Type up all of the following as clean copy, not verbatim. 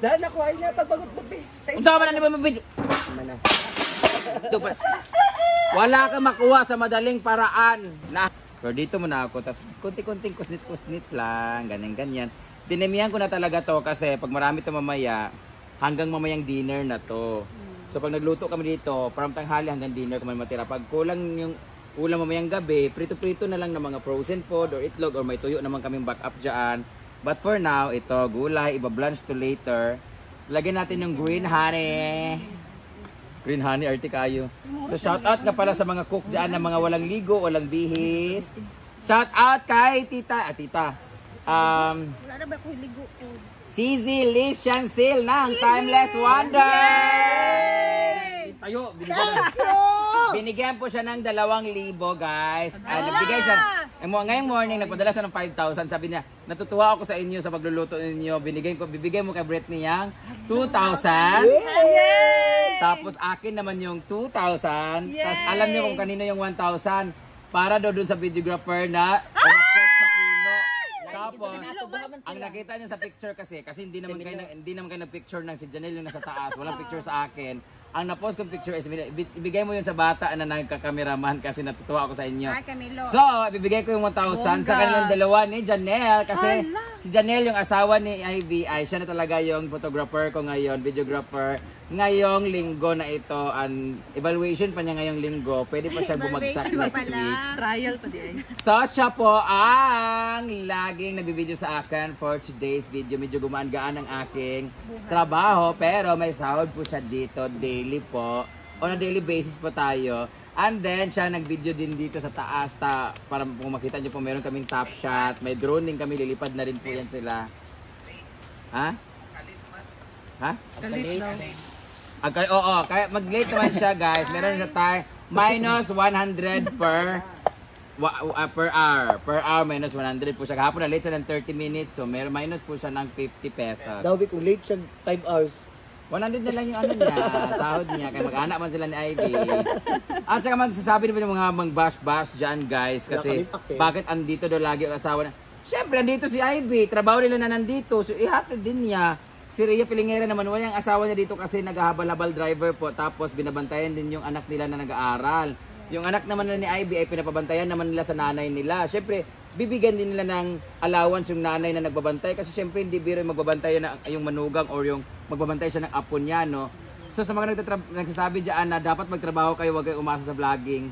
Dahil nakuha niya, tabagot mo, be. Unsa man mo video? Mana. Wala ka makuha sa madaling paraan. Pero dito muna ako, tas kunti-kunting kusnit-kusnit lang, ganyan-ganyan. Dinamihan ko na talaga to kasi pag marami to mamaya, hanggang mamayang dinner na to. So pag nagluto kami dito, from tanghali hanggang dinner kung may matira. Pag kulang yung ulam mamayang gabi, prito-prito na lang ng mga frozen food or itlog or may tuyo naman kaming backup dyan. But for now, ito, gulay, iba-blanch to later. Lagyan natin yung green honey. Green honey, arte kayo. So shout out nga pala sa mga cook dyan na mga walang ligo, walang bihis. Shout out kay tita. Wala na ba ko ligo ko? CZ Liz Chancel ng Timeless Wonder! Tayo, binigyan po siya ng 2,000 guys. Nagbigay siya. Ngayong morning, nagpadala siya ng 5,000. Sabi niya, natutuwa ako sa inyo sa pagluluto ninyo. Bibigay mo kay Britney yang 2,000. Tapos akin naman yung 2,000. Tapos alam niyo kung kanino yung 1,000. Para daw dun sa videographer na umakyat sa puno. Tapos, ang nakita niya sa picture kasi hindi naman kayo nag-picture ng si Janelle yung nasa taas. Walang picture sa akin. Ang na-post kong picture is ibigay mo yun sa bata na nagkakameraman kasi natutuwa ako sa inyo. So, ibibigay ko yung 1,000 sa kanilang dalawa ni Janelle kasi si Janelle yung asawa ni Ivy ay siya na talaga yung photographer ko ngayon, videographer. Ngayong linggo na ito, ang evaluation pa niya ngayong linggo, pwede pa siya bumagsak next week. Trial pa di ay. So, siya po ang laging nagbibideo sa akin for today's video. Medyo gumaan-gaan ang aking trabaho, pero may sahod po siya dito daily po. On a daily basis po tayo. And then, siya nag-video din dito sa taas. Para kung makita nyo po, meron kaming top shot. May drone din kami, lilipad na rin po yan sila. Ha? Ha? Oo, kaya mag-late naman siya guys. Meron siya tayo minus 100 per hour. Per hour minus 100 po siya. Kahapon na late siya ng 30 minutes. So meron minus po siya ng 50 pesos. Dabi kung late siya 5 hours. 100 na lang yung ano niya, sahod niya. Kaya mag-anak man sila ni Ivy. At saka magsasabi naman yung mga mang-bash-bash dyan guys. Kasi bakit andito daw lagi ang asawa na. Siyempre, andito si Ivy. Trabaho nila na nandito. So ihatid din niya. Si Rhea Pilingera naman, walang asawa niya dito kasi naghahabal-habal driver po. Tapos binabantayan din yung anak nila na nag-aaral. Yung anak naman na ni Ivy ay pinapabantayan naman nila sa nanay nila. Siyempre, bibigyan din nila ng allowance yung nanay na nagbabantay. Kasi siyempre, hindi biro yung magbabantay na yung manugang or yung magbabantay siya ng apo niya, no? So sa mga nagsasabi dyan na dapat magtrabaho kayo, huwag kayo umasa sa vlogging.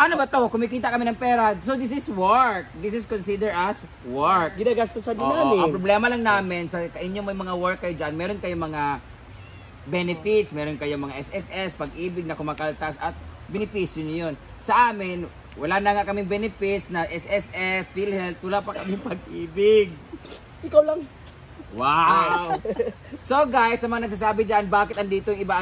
Ano ba to? Kumikita kami ng pera. So this is work. This is considered as work. Ginagastosan din namin. Ang problema lang namin, sa inyo may mga work kayo dyan, meron kayong mga benefits, meron kayong mga SSS, pag-ibig na kumakaltas at benepisyo nyo yun. Sa amin, wala na nga kaming benefits na SSS, PhilHealth, wala pa kaming pag-ibig. Ikaw lang. Wow! So guys, sa mga nagsasabi dyan, bakit andito yung iba?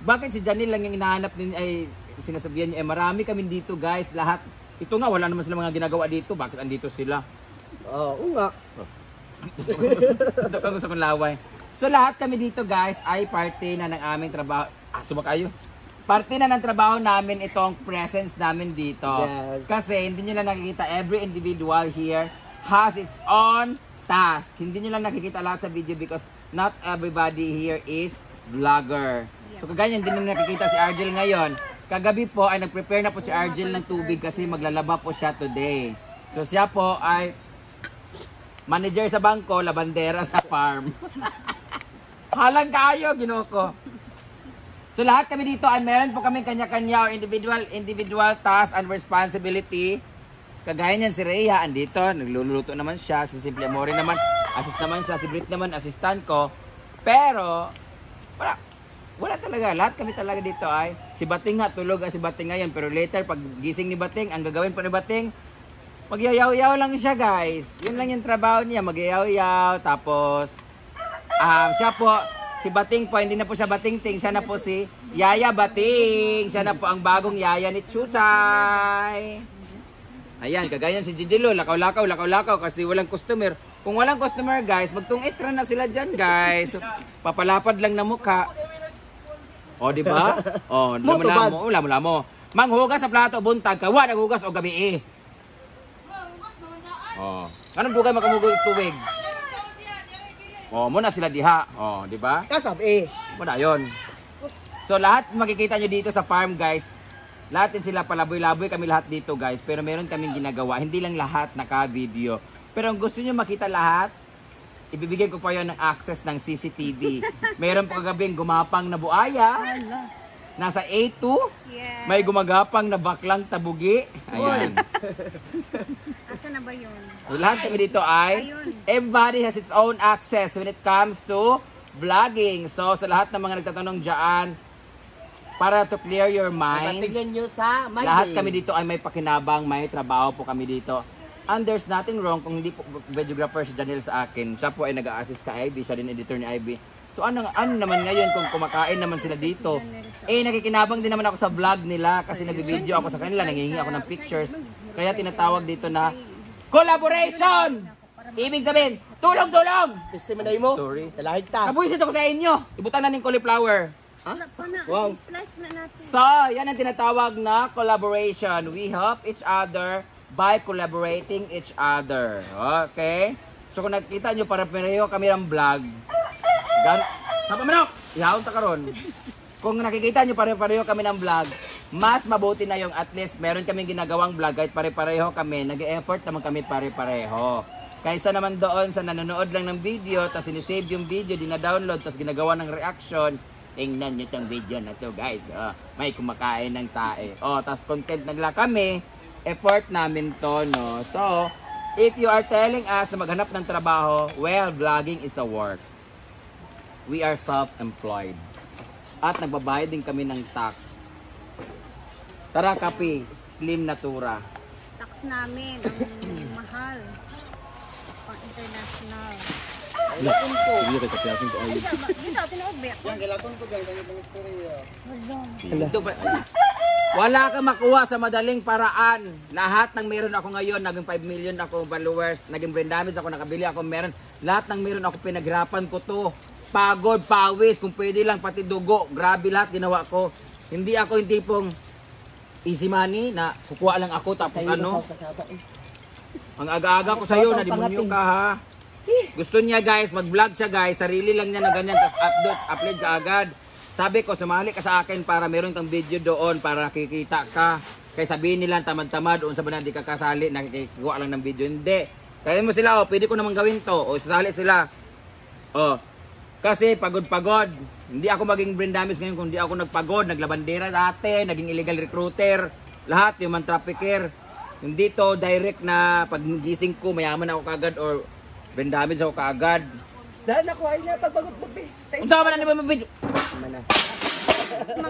Bakit si Janelle lang yung inahanap din ay sinasabihan niyo, marami kami dito guys, lahat. Ito nga, wala naman sila mga ginagawa dito. Bakit andito sila? Oo nga. Ito ka gusto kong laway. So lahat kami dito guys ay parte na ng aming trabaho. Subak kayo. Parte na ng trabaho namin itong presence namin dito. Yes. Kasi hindi nyo lang nakikita, every individual here has its own task. Hindi nyo lang nakikita lahat sa video because not everybody here is vlogger. So kaganyan din na nakikita si Argel ngayon. Kagabi po ay nag-prepare na po si Argel ng tubig kasi maglalaba po siya today. So siya po ay manager sa bangko, labandera sa farm. Halang kayo, ginoko. So lahat kami dito ay meron po kami kanya-kanya or individual task and responsibility. Kagaya niyan si Rhea, andito, nagluluto naman siya. Si Simple Amore naman, assist naman siya. Si Brit naman, assistant ko. Pero, wala talaga. Lahat kami talaga dito ay, si Bating nga, tulog si Bating ngayon. Pero later, pag gising ni Bating, ang gagawin pa ni Bating, magyayaw-yaw lang siya guys. Yun lang yung trabaho niya, magyayaw-yaw. Tapos, siya po, si Bating po, hindi na po siya Bating-ting, siya na po si Yaya Bating. Siya na po ang bagong yaya ni Chuchay. Ayan, kagayan si Gigilo, lakaw-lakaw kasi walang customer. Kung walang customer guys, magtungit na sila dyan guys. So, papalapad lang na mukha. O, di ba? O, lamo. Manghugas sa plato, buntag ka. Wala naghugas o gabi eh. O. Anong dugay makamugod tubig? Oh, muna sila diha. Oh, di ba? Kasab eh. Muna yon. So lahat makikita nyo dito sa farm guys, lahat din sila palaboy-laboy kami lahat dito guys, pero meron kaming ginagawa, hindi lang lahat naka-video. Pero kung gusto nyo makita lahat, ibibigay ko pa yon ng access ng CCTV. Meron pa kagabing gumapang na buaya, nasa A2, Yes. may gumagapang na baklang tabugi. Ayan. Asa na ba yun? So, lahat kami dito ay, Ayun. everybody has its own access when it comes to vlogging. So sa lahat ng mga nagtatanong dyan, para to clear your minds, Tingnan nyo sa my lahat day. kami dito ay may pakinabang, may trabaho po kami dito. And there's nothing wrong kung hindi po videographer si Daniel sa akin. Siya po ay nag-a-assist kay Ivy, siya din editor ni Ivy. So ano naman ngayon kung kumakain naman sila dito? Eh nakikinabang din naman ako sa vlog nila kasi nabibideo ako sa kanila, nangihingi ako ng pictures. Kaya tinatawag dito na collaboration! Ibig sabihin, tulong-tulong! Testimonay mo. Sorry. Talahig ta. Kabuisit ako sa inyo. Ibutan na ng cauliflower. Wala pa na. Wow. Slice na natin. So, yan ang tinatawag na collaboration. We help each other by collaborating each other. Okay? So, kung nakita nyo, para pareho kami ng vlog. Sapa manok! Ihawon ta karon. Kung nakikita nyo, pareho kami ng vlog, mas mabuti na yung at least meron kaming ginagawang vlog kahit pare-pareho kami. Nag-e-effort naman kami pare-pareho. Kaysa naman doon sa nanonood lang ng video, tapos sinisave yung video, dina-download, tapos ginagawa ng reaction, tingnan nyo itong video na to guys. May kumakain ng tae. Tapos content nagla kami, effort namin to, no? So, if you are telling us na maghanap ng trabaho, well, vlogging is a work. We are self-employed. At nagbabayad din kami ng tax. Tara, kape, Slim Natura. Tax namin. Ang mahal. Pang international. Lakon ko. Dito, tinuog ba? Yan, lakon ko guys. Ang Victoria. Ito ba? Wala kang makuha sa madaling paraan. Lahat ng meron ako ngayon, naging 5 million ako followers, naging brand damage ako, nakabili ako, meron. Lahat ng meron ako, pinaghirapan ko to. Pagod, pawis, kung pwede lang, pati dugo. Grabe lahat ginawa ko. Hindi ako yung tipong easy money na kukuha lang ako tapos ano. Ang aga-aga ko sa'yo, nadimonyo ka ha. Gusto niya guys, mag-vlog siya guys, sarili lang niya na ganyan, tapos upload ka agad. Sabi ko, sumali ka sa akin para meron kang video doon, para nakikita ka. Kaya sabihin nila, tamad-tamad, doon sa ba na di ka kasali, nakikikuha lang ng video. Hindi. Kaya mo sila, pwede ko naman gawin to. Sasali sila. Kasi pagod-pagod. Hindi ako maging brand damage ngayon kung hindi ako nagpagod. Naglabandera dati, naging illegal recruiter. Lahat, human trafficker. Hindi to direct na pag gising ko, mayaman ako kagad or brand damage ako kagad. Dahil nakuha niya pagpagod mo. Unsa ka ba na ni mo video?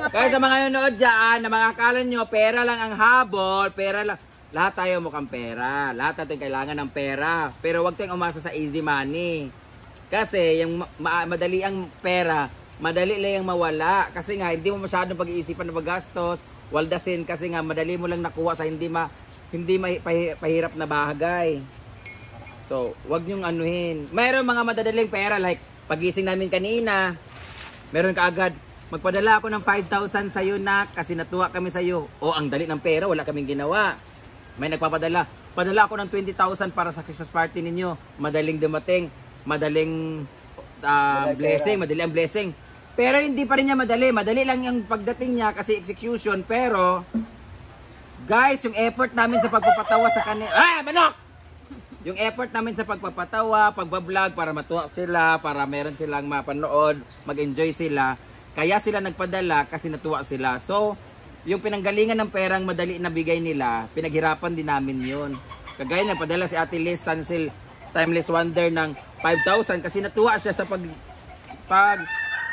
Kaya sa mga nanonood dyan, na mga akala nyo, pera lang ang habol, pera lang. Lahat tayo mukhang pera. Lahat natin kailangan ng pera. Pero huwag tayong umasa sa easy money. Kasi yung madali ang pera, madali lang yung mawala. Kasi nga, hindi mo masyadong pag-iisipan na paggastos. Waldasin kasi nga, madali mo lang nakuha sa hindi pahirap na bagay. So, wag niyong anuhin. Mayroon mga madadaling pera like pagising namin kanina, meron ka agad, magpadala ako ng 5,000 sa'yo na kasi natuwa kami sa'yo. Ang dali ng pera, wala kaming ginawa. May nagpapadala. Padala ako ng 20,000 para sa Christmas party ninyo. Madaling dumating, madaling blessing, madali ang blessing. Pero hindi pa rin niya madali. Madali lang yung pagdating niya kasi execution. Pero, guys, yung effort namin sa pagpapatawa sa kanila. Manok! Yung effort namin sa pagpapatawa, pagbablog, para matuwa sila, para meron silang mapanood, mag-enjoy sila. Kaya sila nagpadala kasi natuwa sila. So, yung pinanggalingan ng perang madali na bigay nila, pinaghirapan din namin yun. Kagaya nagpadala si Ate Liz Sansil Timeless Wonder ng 5,000 kasi natuwa siya sa pag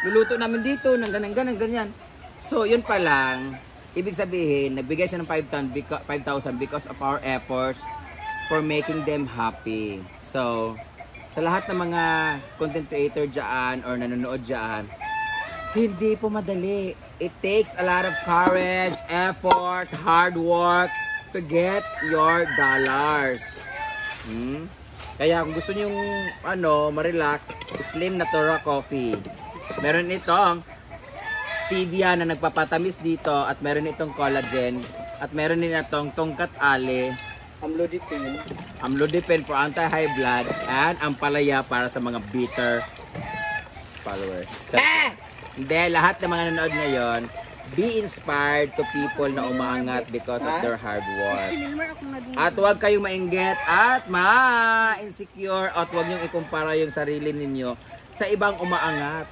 luluto namin dito ng ganyan. So, yun pa lang, ibig sabihin, nagbigay siya ng 5,000 because of our efforts for making them happy. So, sa lahat ng mga content creator dyan or nanonood dyan, hindi po madali. It takes a lot of courage, effort, hard work to get your dollars. Kaya kung gusto niyo ma-relax, Slim Natura Coffee. Meron itong stevia na nagpapatamis dito at meron itong collagen at meron din itong tongkat ale, Amlodipine amlodipine for anti-high blood, and ampalaya para sa mga bitter followers. Hindi, lahat ng mga nanonood ngayon, be inspired to people na umaangat because of their hard work. Si Milmer akong naging... At huwag kayong mainggit at ma-insecure at huwag niyong ikumpara yung sarili ninyo sa ibang umaangat.